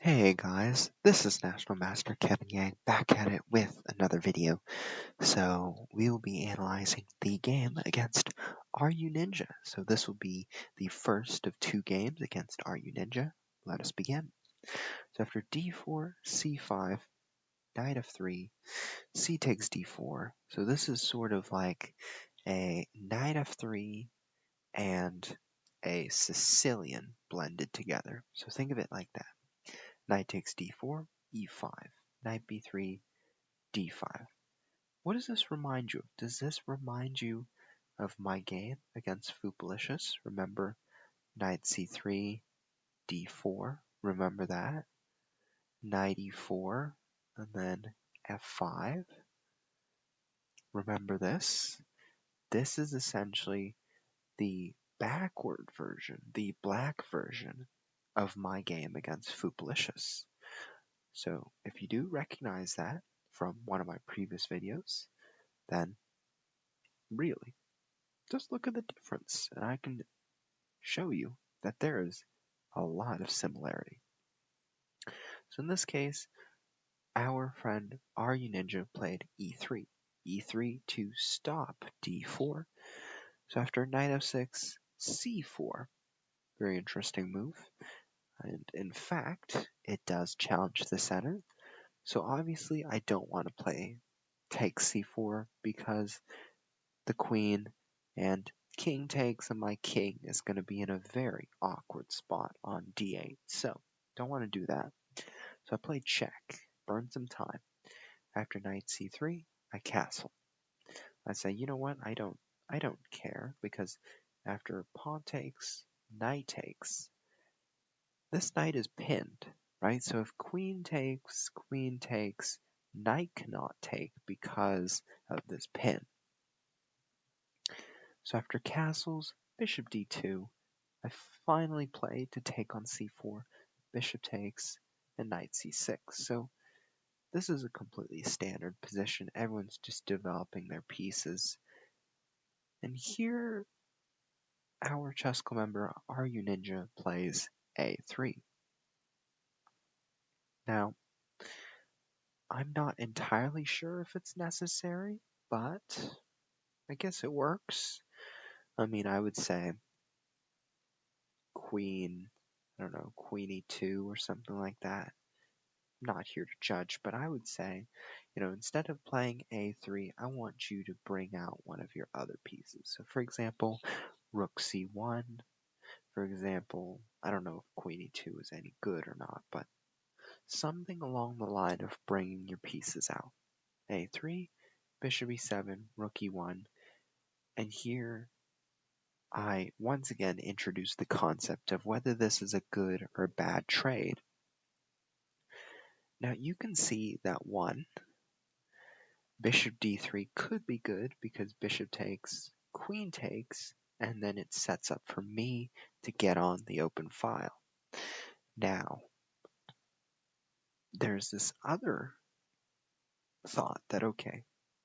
Hey guys, this is National Master Kevin Yang back at it with another video. So we will be analyzing the game against Runinja. So this will be the first of two games against Runinja. Let us begin. So after d4, c5, knight f3, c takes d4. So this is sort of like a knight f3 and a Sicilian blended together. So think of it like that. Knight takes d4, e5, knight b3, d5. What does this remind you of? Does this remind you of my game against Fupalicious? Remember knight c3, d4, remember that? Knight e4, and then f5. Remember this? This is essentially the backward version, the black version of my game against Fupalicious. So if you do recognize that from one of my previous videos, then really, just look at the difference and I can show you that there is a lot of similarity. So in this case, our friend Runinja played e3. e3 to stop d4. So after knight f6, c4. Very interesting move. And in fact, it does challenge the center. So obviously I don't want to play take c4 because the queen and king takes, and my king is going to be in a very awkward spot on d8. So don't want to do that. So I play check, burn some time. After knight c3, I castle. I say, you know what? I don't care because after pawn takes, knight takes, this knight is pinned, right? So if queen takes, knight cannot take because of this pin. So after castles, bishop d2, I finally play to take on c4, bishop takes, and knight c6. So this is a completely standard position. Everyone's just developing their pieces. And here, our chess club member, Runinja, plays a3. Now, I'm not entirely sure if it's necessary, but I guess it works. I mean, I would say queen, I don't know, queen e2 or something like that. I'm not here to judge, but I would say, instead of playing a3, I want you to bring out one of your other pieces. So, for example, rook c1. For example, I don't know if queen e2 is any good or not, but something along the line of bringing your pieces out. a3, bishop e7, rook e1, and here I once again introduce the concept of whether this is a good or bad trade. Now you can see that one, bishop d3 could be good because bishop takes, queen takes, and then it sets up for me to get on the open file. Now, there's this other thought that, okay,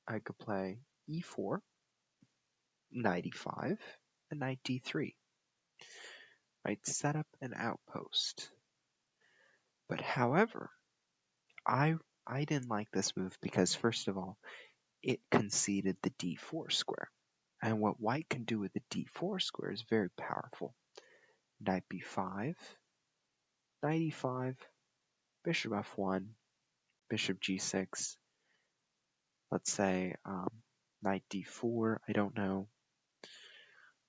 I could play e4, knight e5, and knight d3. Right, set up an outpost. But however, I didn't like this move because first of all, it conceded the d4 square. And what white can do with the d4 square is very powerful. Knight b5, knight e5, bishop f1, bishop g6, let's say knight d4, I don't know.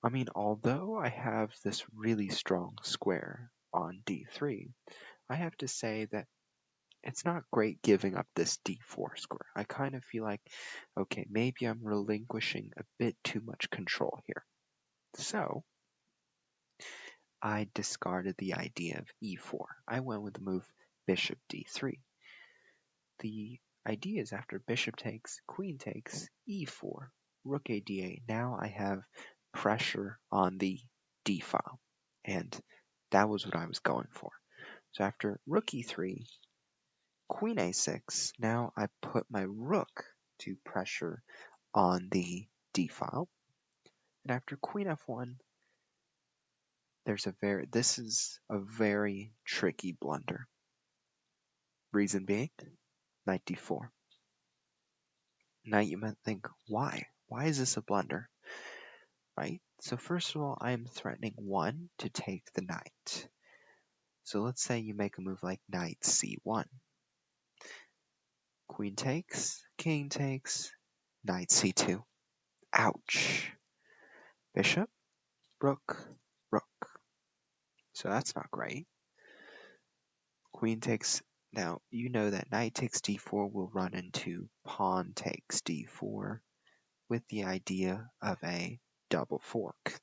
I mean, although I have this really strong square on d3, I have to say that it's not great giving up this d4 square. I kind of feel like, okay, maybe I'm relinquishing a bit too much control here. So, I discarded the idea of e4. I went with the move bishop d3. The idea is after bishop takes, queen takes, e4, rook a d8. Now I have pressure on the d file, and that was what I was going for. So after rook e3, queen a6, now I put my rook to pressure on the d file. And after queen f1, this is a very tricky blunder. Reason being, knight d4. Now you might think, why? Why is this a blunder? Right? So first of all, I am threatening one to take the knight. So let's say you make a move like knight c1. Queen takes, king takes, knight c2. Ouch. Bishop, rook, rook. So that's not great. Queen takes. Now, you know that knight takes d4 will run into pawn takes d4 with the idea of a double fork.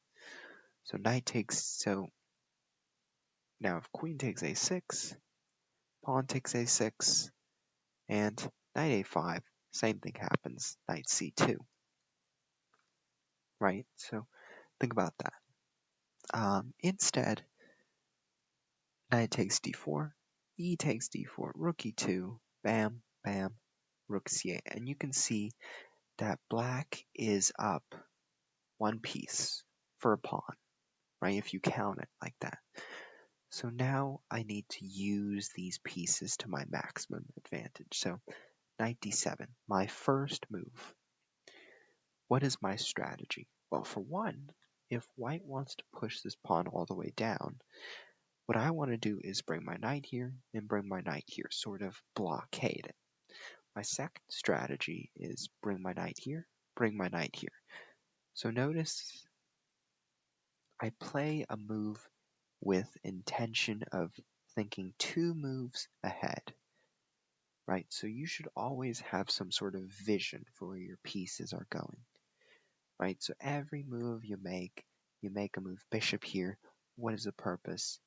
So knight takes. So now if queen takes a6, pawn takes a6, and knight a5, same thing happens, knight c2. Right? So think about that. Instead, knight takes d4, e takes d4, rook e2, bam, bam, rook c8. And you can see that black is up one piece for a pawn, right? If you count it like that. So now I need to use these pieces to my maximum advantage. So knight d7, my first move. What is my strategy? Well, for one, if white wants to push this pawn all the way down, what I want to do is bring my knight here and bring my knight here, sort of blockade it. My second strategy is bring my knight here, bring my knight here. So notice I play a move with intention of thinking 2 moves ahead, right? So you should always have some sort of vision for where your pieces are going, right? So every move you make a move bishop here. What is the purpose?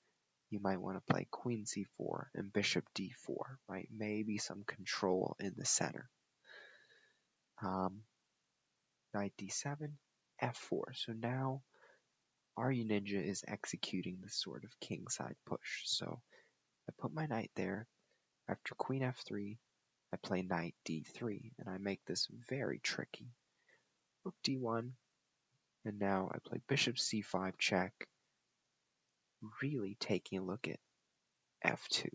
You might want to play queen c4 and bishop d4, right? Maybe some control in the center. Knight d7, f4. So now our Runinja is executing this sort of kingside push. So I put my knight there. After queen f3, I play knight d3, and I make this very tricky. Rook d1, and now I play bishop c5 check, really taking a look at f2.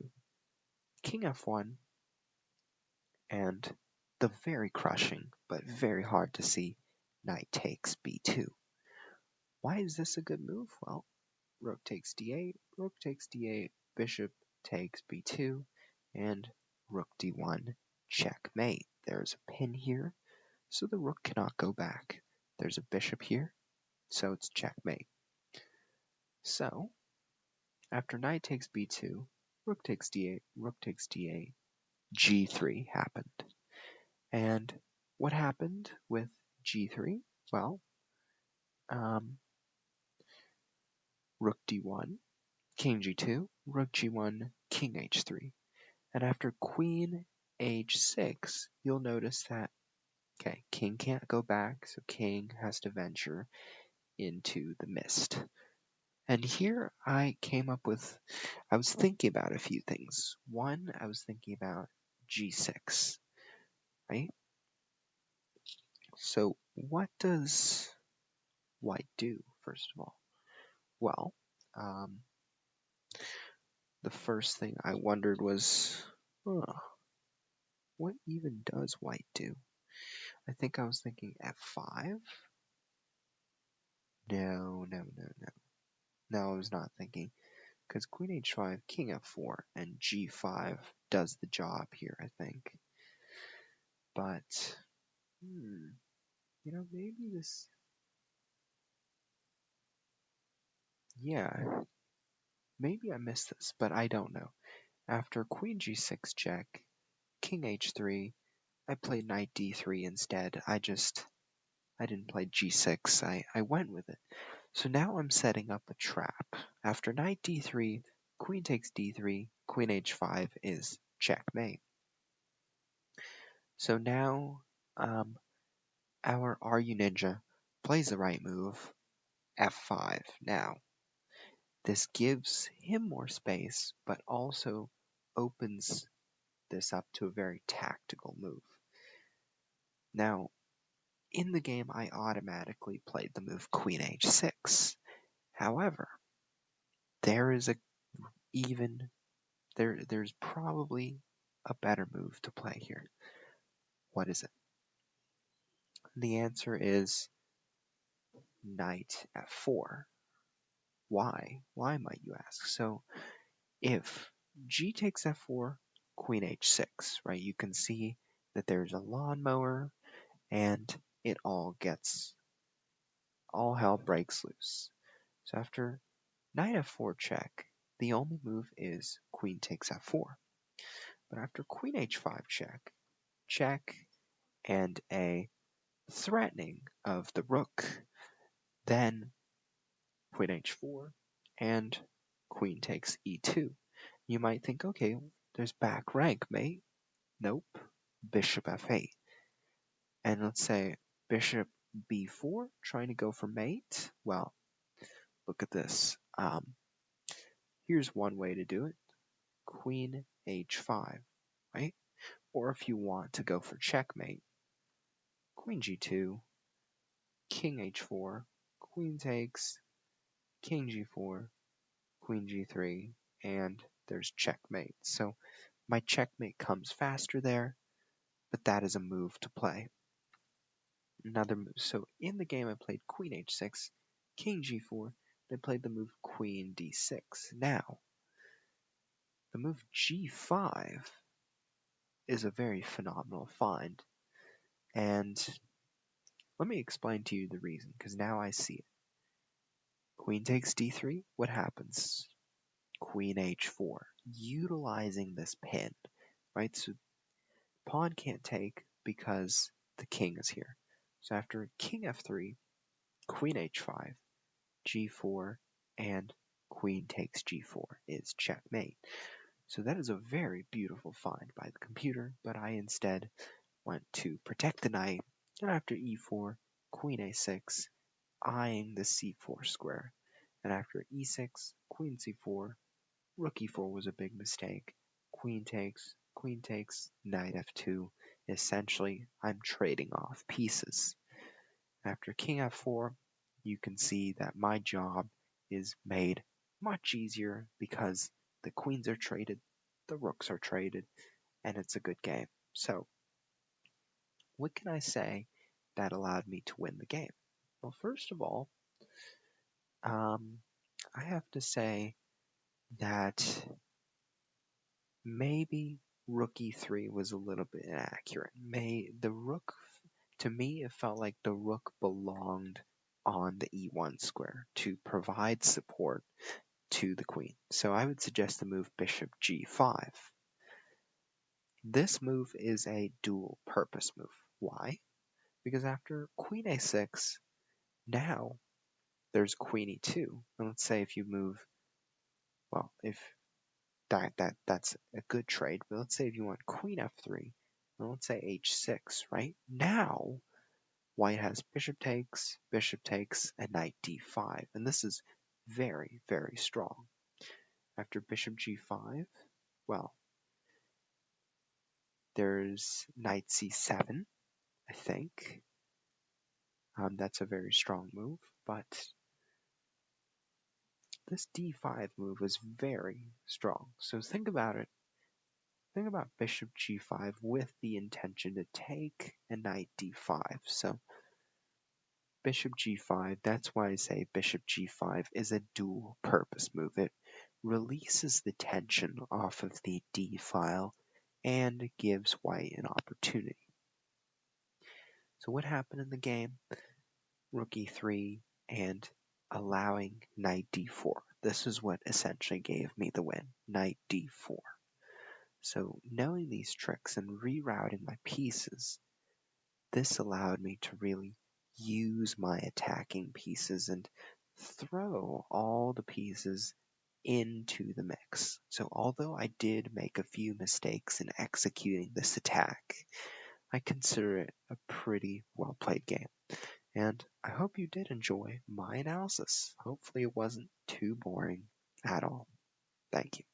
King f1, and the very crushing, but very hard to see, knight takes b2. Why is this a good move? Well, rook takes d8, rook takes d8, bishop takes b2, and rook d1, checkmate. There's a pin here, so the rook cannot go back. There's a bishop here, so it's checkmate. So, after knight takes b2, rook takes d8, rook takes d8, g3 happened. And what happened with g3? Well, rook d1, king g2, rook g1, king h3. And after queen h6, you'll notice that, okay, king can't go back, so king has to venture into the mist. And here I came up with, I was thinking about a few things. One, I was thinking about g6, right? So what does white do, first of all? Well, the first thing I wondered was, what even does white do? I think I was thinking f5. No. No, I was not thinking. Because queen h5, king f4, and g5 does the job here, I think. But, maybe this... Yeah, maybe I missed this, but I don't know. After queen g6 check, king h3, I played knight d3 instead. I didn't play g6, I went with it. So now I'm setting up a trap. After knight d3, queen takes d3, queen h5 is checkmate. So now our Runinja plays the right move, f5. Now, this gives him more space, but also opens this up to a very tactical move. Now, in the game, I automatically played the move queen h6. However, there is there's probably a better move to play here. What is it? The answer is knight f4. Why? Why, might you ask? So if g takes f4, queen h6, right? You can see that there's a lawnmower and it all hell breaks loose. So after knight f4 check, the only move is queen takes f4. But after queen h5 check, and a threatening of the rook, then queen h4, and queen takes e2. You might think, okay, there's back rank, mate. Nope, bishop f8. And let's say bishop b4, trying to go for mate. Well, look at this. Here's one way to do it. Queen h5, right? Or if you want to go for checkmate, queen g2, king h4, queen takes, king g4, queen g3, and there's checkmate. So my checkmate comes faster there, but that is a move to play. Another move. So in the game I played queen h6, king g4, I played the move queen d6. Now, the move g5 is a very phenomenal find, and let me explain to you the reason, because now I see it. Queen takes d3, what happens? Queen h4, utilizing this pin, right? So pawn can't take because the king is here. So after king f3, queen h5, g4, and queen takes g4 is checkmate. So that is a very beautiful find by the computer, but I instead went to protect the knight, and after e4, queen a6, eyeing the c4 square. And after e6, queen c4, rook e4 was a big mistake. Queen takes, knight f2. Essentially, I'm trading off pieces. After king f4, you can see that my job is made much easier because the queens are traded, the rooks are traded, and it's a good game. So, what can I say that allowed me to win the game? Well, first of all, I have to say that maybe rook e3 was a little bit inaccurate. The rook, to me, it felt like the rook belonged on the e1 square to provide support to the queen. So I would suggest the move bishop g5. This move is a dual purpose move. Why? Because after queen a6, now there's queen e2. And let's say if you move, well, if that's a good trade, but let's say if you want queen f3, and let's say h6, right? Now, white has bishop takes, and knight d5, and this is very, very strong. After bishop g5, well, there's knight c7, I think. That's a very strong move, but this d5 move was very strong. So think about it. Think about bishop g5 with the intention to take and knight d5. So bishop g5, that's why I say bishop g5 is a dual purpose move. It releases the tension off of the d file and gives white an opportunity. So what happened in the game? Rook e3 and allowing knight d4. This is what essentially gave me the win, knight d4. So knowing these tricks and rerouting my pieces, this allowed me to really use my attacking pieces and throw all the pieces into the mix. So although I did make a few mistakes in executing this attack, I consider it a pretty well played game. And I hope you did enjoy my analysis. Hopefully it wasn't too boring at all. Thank you.